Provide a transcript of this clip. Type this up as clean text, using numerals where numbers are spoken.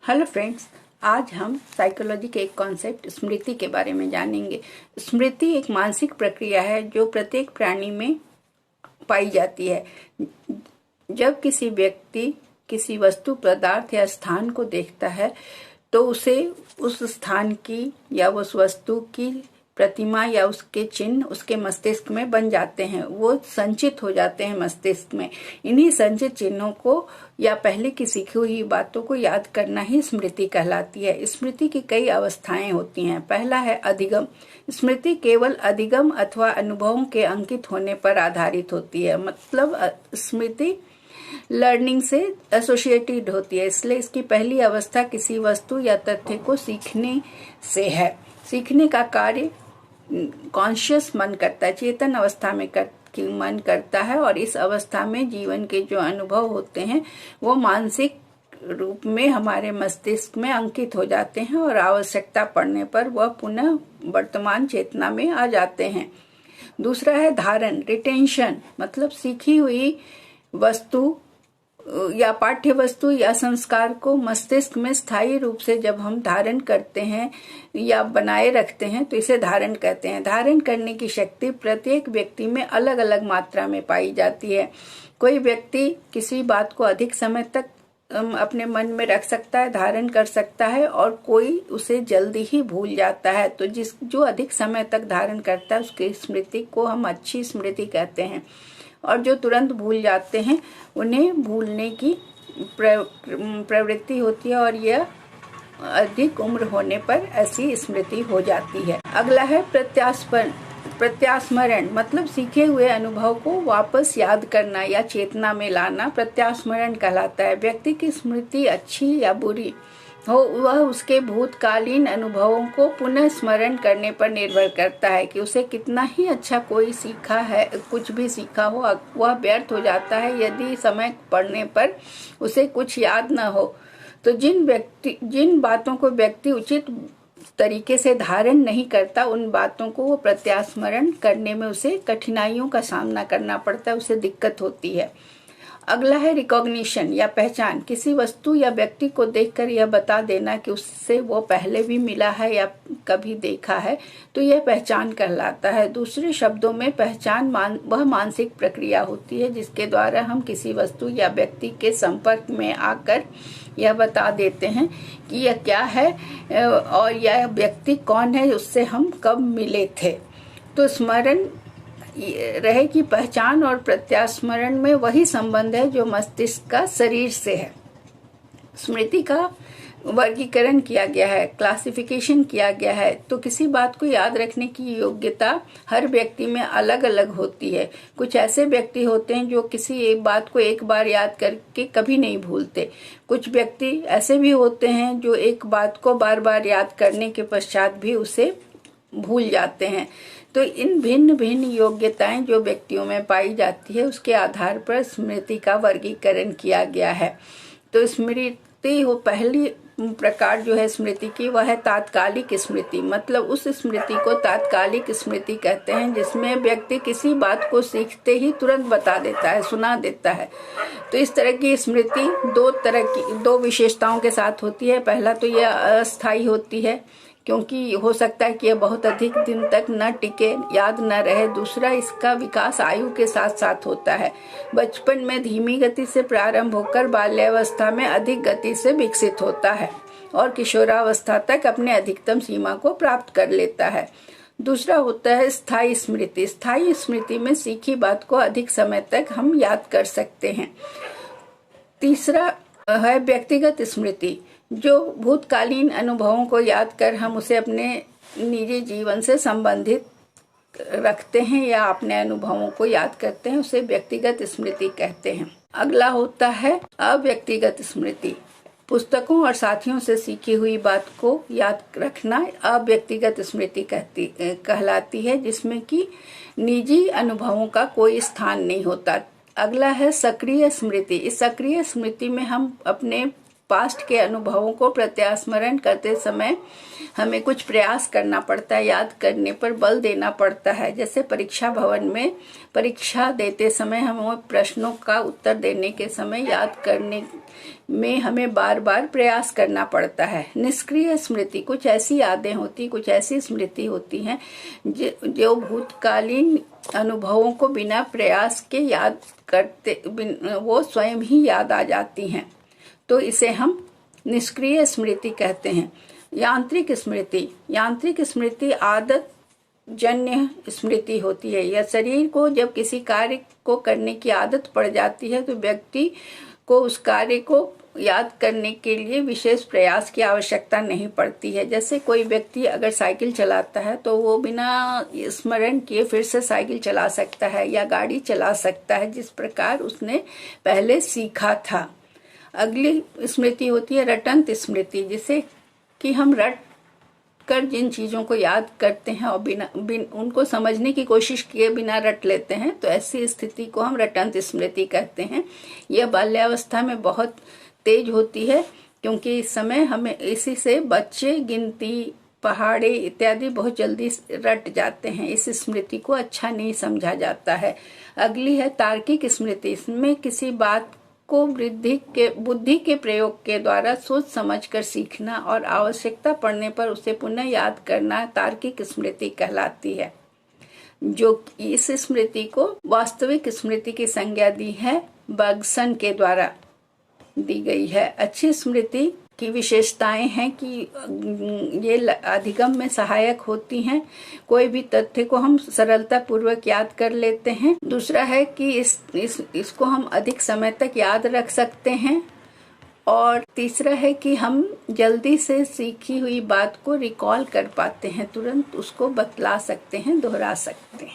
Hello friends, आज हम psychology के एक कॉन्सेप्ट स्मृति के बारे में जानेंगे। स्मृति एक मानसिक प्रक्रिया है जो प्रत्येक प्राणी में पाई जाती है। जब किसी व्यक्ति किसी वस्तु, पदार्थ या स्थान को देखता है तो उसे उस स्थान की या उस वस्तु की प्रतिमा या उसके चिन्ह उसके मस्तिष्क में बन जाते हैं, वो संचित हो जाते हैं मस्तिष्क में। इन्हीं संचित चिन्हों को या पहले की सीखी हुई बातों को याद करना ही स्मृति कहलाती है। स्मृति की कई अवस्थाएं होती हैं। पहला है अधिगम। स्मृति केवल अधिगम अथवा अनुभवों के अंकित होने पर आधारित होती है। मतलब स्मृति लर्निंग से एसोसिएटेड होती है, इसलिए इसकी पहली अवस्था किसी वस्तु या तथ्य को सीखने से है। सीखने का कार्य कॉन्शियस मन करता है, चेतन अवस्था में मन करता है, और इस अवस्था में जीवन के जो अनुभव होते हैं वो मानसिक रूप में हमारे मस्तिष्क में अंकित हो जाते हैं और आवश्यकता पड़ने पर वह पुनः वर्तमान चेतना में आ जाते हैं। दूसरा है धारण, रिटेंशन। मतलब सीखी हुई वस्तु या पाठ्य वस्तु या संस्कार को मस्तिष्क में स्थायी रूप से जब हम धारण करते हैं या बनाए रखते हैं तो इसे धारण कहते हैं। धारण करने की शक्ति प्रत्येक व्यक्ति में अलग अलग मात्रा में पाई जाती है। कोई व्यक्ति किसी बात को अधिक समय तक अपने मन में रख सकता है, धारण कर सकता है, और कोई उसे जल्दी ही भूल जाता है। तो जो अधिक समय तक धारण करता है उसकी स्मृति को हम अच्छी स्मृति कहते हैं, और जो तुरंत भूल जाते हैं उन्हें भूलने की प्रवृत्ति होती है, और यह अधिक उम्र होने पर ऐसी स्मृति हो जाती है। अगला है प्रत्यास्मरण। मतलब सीखे हुए अनुभव को वापस याद करना या चेतना में लाना प्रत्यास्मरण कहलाता है। व्यक्ति की स्मृति अच्छी या बुरी हो, वह उसके भूतकालीन अनुभवों को पुनः स्मरण करने पर निर्भर करता है कि उसे कितना ही अच्छा कोई सीखा है, कुछ भी सीखा हो वह व्यर्थ हो जाता है यदि समय पड़ने पर उसे कुछ याद न हो। तो जिन बातों को व्यक्ति उचित तरीके से धारण नहीं करता, उन बातों को वो प्रत्यास्मरण करने में उसे कठिनाइयों का सामना करना पड़ता है, उसे दिक्कत होती है। अगला है रिकॉग्निशन या पहचान। किसी वस्तु या व्यक्ति को देखकर यह बता देना कि उससे वो पहले भी मिला है या कभी देखा है, तो यह पहचान कहलाता है। दूसरे शब्दों में पहचान वह मानसिक प्रक्रिया होती है जिसके द्वारा हम किसी वस्तु या व्यक्ति के संपर्क में आकर यह बता देते हैं कि यह क्या है और यह व्यक्ति कौन है, उससे हम कब मिले थे। तो स्मरण रहे कि पहचान और प्रत्यास्मरण में वही संबंध है जो मस्तिष्क का शरीर से है। स्मृति का वर्गीकरण किया गया है, क्लासिफिकेशन किया गया है। तो किसी बात को याद रखने की योग्यता हर व्यक्ति में अलग अलग होती है। कुछ ऐसे व्यक्ति होते हैं जो किसी एक बात को एक बार याद करके कभी नहीं भूलते। कुछ व्यक्ति ऐसे भी होते हैं जो एक बात को बार बार याद करने के पश्चात भी उसे भूल जाते हैं। तो इन भिन्न भिन्न योग्यताएं जो व्यक्तियों में पाई जाती है उसके आधार पर स्मृति का वर्गीकरण किया गया है। तो स्मृति हो पहली प्रकार जो है स्मृति की, वह है तात्कालिक स्मृति। मतलब उस स्मृति को तात्कालिक स्मृति कहते हैं जिसमें व्यक्ति किसी बात को सीखते ही तुरंत बता देता है, सुना देता है। तो इस तरह की स्मृति दो विशेषताओं के साथ होती है। पहला तो यह अस्थायी होती है क्योंकि हो सकता है कि यह बहुत अधिक दिन तक न टिके, याद न रहे। दूसरा, इसका विकास आयु के साथ साथ होता है। बचपन में धीमी गति से प्रारंभ होकर बाल्यावस्था में अधिक गति से विकसित होता है और किशोरावस्था तक अपने अधिकतम सीमा को प्राप्त कर लेता है। दूसरा होता है स्थायी स्मृति। स्थायी स्मृति में सीखी बात को अधिक समय तक हम याद कर सकते हैं। तीसरा है व्यक्तिगत स्मृति, जो भूतकालीन अनुभवों को याद कर हम उसे अपने निजी जीवन से संबंधित रखते हैं या अपने अनुभवों को याद करते हैं, उसे व्यक्तिगत स्मृति कहते हैं। अगला होता है अव्यक्तिगत स्मृति। पुस्तकों और साथियों से सीखी हुई बात को याद रखना अव्यक्तिगत स्मृति कहलाती है, जिसमें कि निजी अनुभवों का कोई स्थान नहीं होता। अगला है सक्रिय स्मृति। इस सक्रिय स्मृति में हम अपने पास्ट के अनुभवों को प्रत्यास्मरण करते समय हमें कुछ प्रयास करना पड़ता है, याद करने पर बल देना पड़ता है। जैसे परीक्षा भवन में परीक्षा देते समय हमें प्रश्नों का उत्तर देने के समय याद करने में हमें बार बार प्रयास करना पड़ता है। निष्क्रिय स्मृति, कुछ ऐसी यादें होती, कुछ ऐसी स्मृति होती हैं जो भूतकालीन अनुभवों को बिना प्रयास के याद करते वो स्वयं ही याद आ जाती हैं, तो इसे हम निष्क्रिय स्मृति कहते हैं। यांत्रिक स्मृति, यांत्रिक स्मृति आदत जन्य स्मृति होती है। यह शरीर को जब किसी कार्य को करने की आदत पड़ जाती है तो व्यक्ति को उस कार्य को याद करने के लिए विशेष प्रयास की आवश्यकता नहीं पड़ती है। जैसे कोई व्यक्ति अगर साइकिल चलाता है तो वो बिना स्मरण किए फिर से साइकिल चला सकता है या गाड़ी चला सकता है जिस प्रकार उसने पहले सीखा था। अगली स्मृति होती है रटंत स्मृति, जिसे कि हम रट कर जिन चीज़ों को याद करते हैं और उनको समझने की कोशिश किए बिना रट लेते हैं, तो ऐसी स्थिति को हम रटंत स्मृति कहते हैं। यह बाल्यावस्था में बहुत तेज होती है क्योंकि इस समय हमें इसी से बच्चे गिनती, पहाड़े इत्यादि बहुत जल्दी रट जाते हैं। इस स्मृति को अच्छा नहीं समझा जाता है। अगली है तार्किक स्मृति। इसमें किसी बात को बुद्धि के प्रयोग के द्वारा सोच समझकर सीखना और आवश्यकता पड़ने पर उसे पुनः याद करना तार्किक स्मृति कहलाती है। जो इस स्मृति को वास्तविक स्मृति की संज्ञा दी है बर्गसन के द्वारा दी गई है। अच्छी स्मृति की विशेषताएं हैं कि ये अधिगम में सहायक होती हैं, कोई भी तथ्य को हम सरलता पूर्वक याद कर लेते हैं। दूसरा है कि इसको हम अधिक समय तक याद रख सकते हैं। और तीसरा है कि हम जल्दी से सीखी हुई बात को रिकॉल कर पाते हैं, तुरंत उसको बतला सकते हैं, दोहरा सकते हैं।